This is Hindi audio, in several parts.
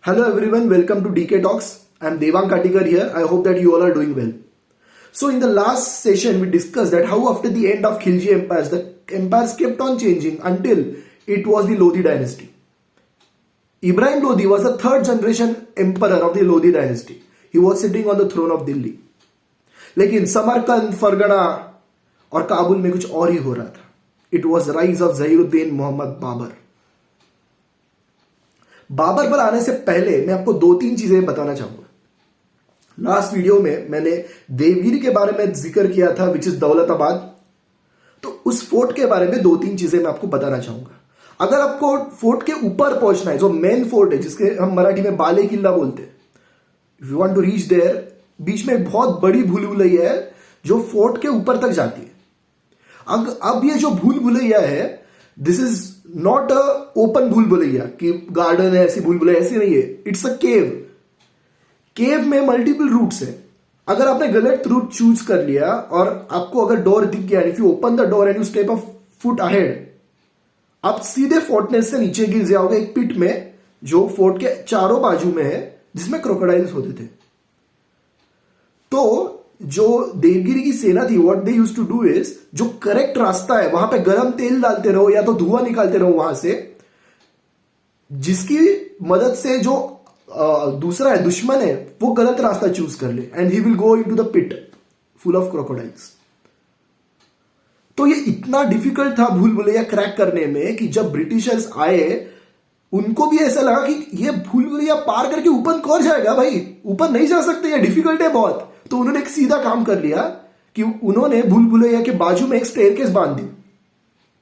Hello everyone, welcome to DK Talks. I'm Devang Katikar here. I hope that you all are doing well. So in the last session, we discussed that how after the end of Khilji empires, the empires kept on changing until it was the Lodi dynasty. Ibrahim Lodi was the third generation emperor of the Lodi dynasty. He was sitting on the throne of Delhi. लेकिन समरकंद, फरगना और काबुल में कुछ और ही हो रहा था. It was rise of Zahiruddin Mohammad Babur. Babar पर आने से पहले मैं आपको दो तीन चीजें बताना चाहूंगा. लास्ट वीडियो में मैंने देवगिरी के बारे में जिक्र किया था, विच इज दौलताबाद. तो उस फोर्ट के बारे में दो तीन चीजें मैं आपको बताना चाहूंगा. अगर आपको फोर्ट के ऊपर पहुंचना है, जो मेन फोर्ट है जिसके हम मराठी में बाले किला बोलते हैं, if you want to reach there, बीच में एक बहुत बड़ी भूल भुलैया है जो फोर्ट के ऊपर तक जाती है. अब ये जो भूल भुलैया है, this is not a open भूल भुलैया कि गार्डन है, ऐसी भूल भुलैया ऐसी नहीं है. इट्स अ केव. केव में मल्टीपल रूट्स है. अगर आपने गलत रूट चूज कर लिया और आपको अगर डोर दिख गया, if you open the door and you step a foot ahead, आप सीधे फोर्टनेस से नीचे गिर जाओगे एक पिट में जो फोर्ट के चारों बाजू में है, जिसमें क्रोकोडाइल्स होते थे. तो जो देवगिरी की सेना थी, what they used to do is, जो करेक्ट रास्ता है वहां पे गर्म तेल डालते रहो या तो धुआं निकालते रहो वहां से, जिसकी मदद से जो दूसरा है, दुश्मन है, वो गलत रास्ता चूज कर ले and he will go into the pit full of crocodiles. तो ये इतना डिफिकल्ट था भूल भुलैया क्रैक करने में कि जब ब्रिटिशर्स आए, उनको भी ऐसा लगा कि ये भूल भुलैया पार करके ऊपर कौन जाएगा भाई, ऊपर नहीं जा सकते, ये डिफिकल्ट है बहुत. तो उन्होंने एक सीधा काम कर लिया कि उन्होंने भूल भुलैया के बाजू में एक स्टेयरकेस बांध दी,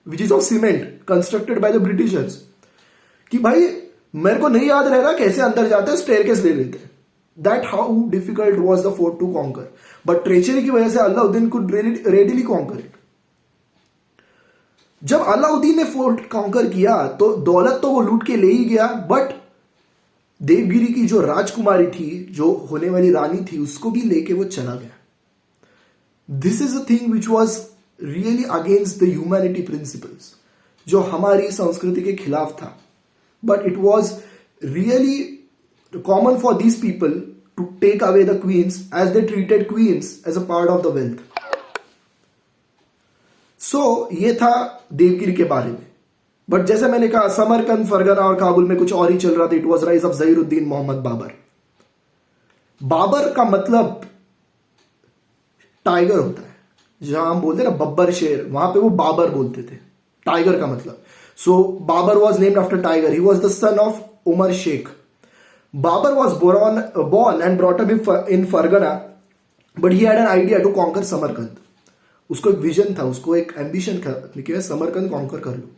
which is of cement, constructed by the Britishers, कि भाई मेरे को नहीं याद रह रहा कैसे अंदर जाते हैं, स्टेयरकेस ले लेते हैं. That how difficult was the fort to conquer. But treachery की वजह से Alauddin could readily conquer it. जब अलाउद्दीन ने फोर्ट कॉन्कर किया तो दौलत तो वो लूट के ले ही गया, बट देवगिरी की जो राजकुमारी थी, जो होने वाली रानी थी, उसको भी लेके वो चला गया. This is a thing which was really against the humanity principles, जो हमारी संस्कृति के खिलाफ था. But it was really common for these people to take away the queens as they treated queens as a part of the wealth. So ये था देवगिरी के बारे में. बट जैसे मैंने कहा, समरकंद, फरगना और काबुल में कुछ और ही चल रहा था. It was rise of Zahiruddin Mohammad Babur. Babur का मतलब टाइगर होता है. जहां हम बोलते हैं ना बब्बर शेर, वहां पे वो बाबर बोलते थे, टाइगर का मतलब. So Babur was named after tiger. He was the son of Umar Shaikh. Babur was born and brought up in Fergana, but he had an idea to conquer Samarkand. उसको एक विजन था, उसको एक एम्बिशन था कि मैं समरकंद कॉन्कर कर लूं.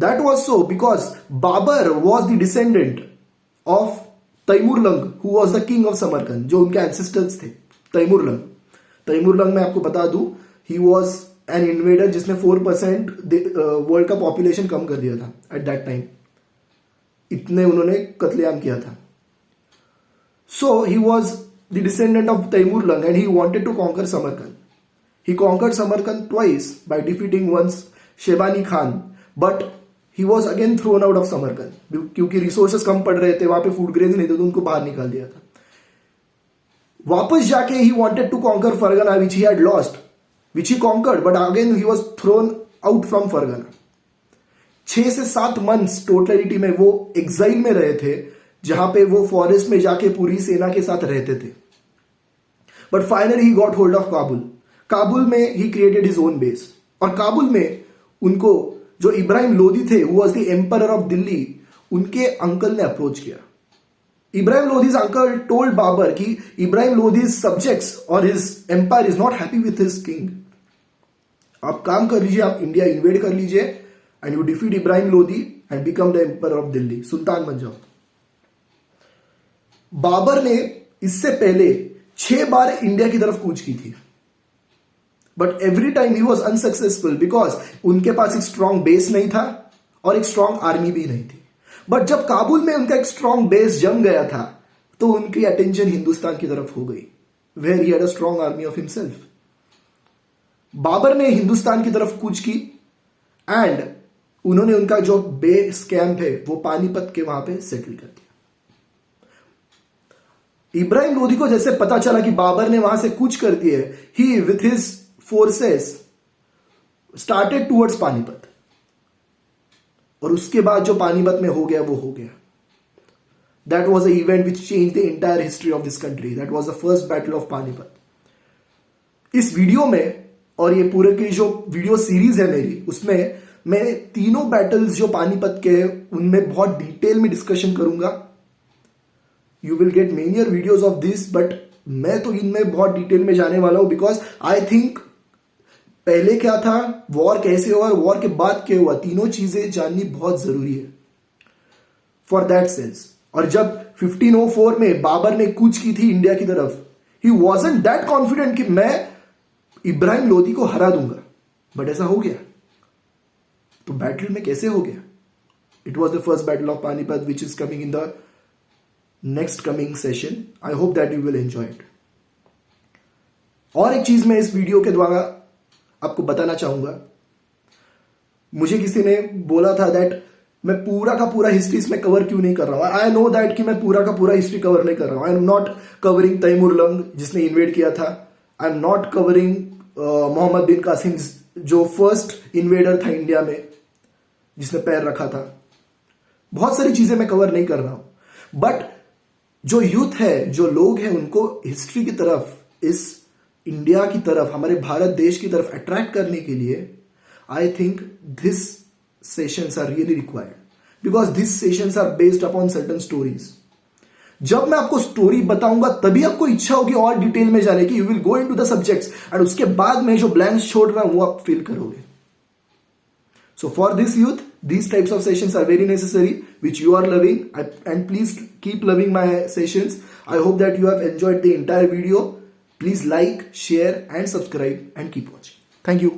That was so because Babur was the descendant of Taimurlang, who was the king of Samarkand, जो उनके ancestors थे. तैमूरलंग में आपको बता दूं, he was an invader जिसने 4% वर्ल्ड का पॉपुलेशन कम कर दिया था at that time. इतने उन्होंने कत्लेआम किया था. So he was the descendant of Taimurlang and he wanted to conquer Samarkand. He conquered Samarkand twice by defeating once Shebani Khan. But he was again thrown out of Samarkand, क्योंकि रिसोर्सेस कम पड़ रहे थे वहां पे, फूड ग्रेन्स नहीं थे, तो उनको बाहर निकाल दिया था. वापस जाके he wanted to conquer Fergana which he had lost, which he conquered, but again he was thrown out from Fergana. 6 से 7 मंथ्स टोटलिटी में वो एग्जाइल में रहे थे, जहां पे वो फॉरेस्ट में जाके पूरी सेना के साथ रहते थे. But finally he got hold of Kabul. Kabul में he created his own base. और काबुल में उनको जो इब्राहिम लोदी थे, who was the emperor of Delhi, उनके अंकल ने अप्रोच किया. इब्राहिम लोदीज अंकल टोल्ड बाबर कि इब्राहिम लोदीज सब्जेक्ट्स और his empire is not happy with his king. आप काम कर लीजिए, आप इंडिया इन्वेड कर लीजिए and you defeat Ibrahim Lodi and become the emperor of Delhi, सुल्तान बन जाओ. बाबर ने इससे पहले 6 बार इंडिया की तरफ कूच की थी, but every time he was unsuccessful because उनके पास एक स्ट्रॉन्ग बेस नहीं था और एक स्ट्रॉन्ग आर्मी भी नहीं थी. बट जब काबुल में उनका एक स्ट्रॉन्ग बेस जम गया था, तो उनकी अटेंशन हिंदुस्तान की तरफ हो गई, where he had a strong army of himself. Babur ने हिंदुस्तान की तरफ कूच की एंड उन्होंने उनका जो बेस कैंप है वो पानीपत के वहां पे सेटल कर दिया. इब्राहिम लोदी को जैसे पता चला कि बाबर ने वहां से कूच कर दी है, he with his forces started towards Panipat, और उसके बाद जो पानीपत में हो गया वो हो गया. That was a event which change the entire history of this country. That was the first battle of Panipat. इस वीडियो में, और ये पूरे की जो वीडियो सीरीज है मेरी, उसमें मैं तीनों बैटल्स जो पानीपत के हैं उनमें बहुत डिटेल में डिस्कशन करूंगा. You will get Meniere videos of this, but मैं तो इनमें बहुत डिटेल में जाने वाला हूं, बिकॉज आई थिंक पहले क्या था, वॉर कैसे हुआ और वॉर के बाद क्या हुआ, तीनों चीजें जाननी बहुत जरूरी है फॉर दैट सेंस. और जब 1504 में बाबर ने कूच की थी इंडिया की तरफ, ही वॉजंट दैट कॉन्फिडेंट कि मैं इब्राहिम लोदी को हरा दूंगा, बट ऐसा हो गया. तो बैटल में कैसे हो गया? It was the first battle of Panipat which is coming in the next coming session. I hope that you will enjoy it. और एक चीज मैं इस वीडियो के द्वारा आपको बताना चाहूंगा. मुझे किसी ने बोला था दैट मैं पूरा का पूरा हिस्ट्री इसमें कवर क्यों नहीं कर रहा हूं. आई नो दैट कि मैं पूरा का पूरा हिस्ट्री कवर नहीं कर रहा हूं. I am not covering Taimur Lang जिसने इन्वेड किया था. I am not covering Mohammad bin Qasim जो फर्स्ट इन्वेडर था इंडिया में, जिसने पैर रखा था. बहुत सारी चीजें मैं कवर नहीं कर रहा हूं. बट जो यूथ है, जो लोग हैं, उनको हिस्ट्री की तरफ, इस इंडिया की तरफ, हमारे भारत देश की तरफ अट्रैक्ट करने के लिए I think this sessions are really required, because this sessions are based upon certain stories. जब मैं आपको स्टोरी बताऊंगा तभी आपको इच्छा होगी और डिटेल में जाने की. You will go into the subjects and उसके बाद मैं जो ब्लैंक्स छोड़ रहा हूं वो आप फिल करोगे. So for this youth, these types of sessions are very necessary, which you are loving, and please keep loving my sessions. I hope that you have enjoyed the entire video. Please like, share and subscribe and keep watching. Thank you.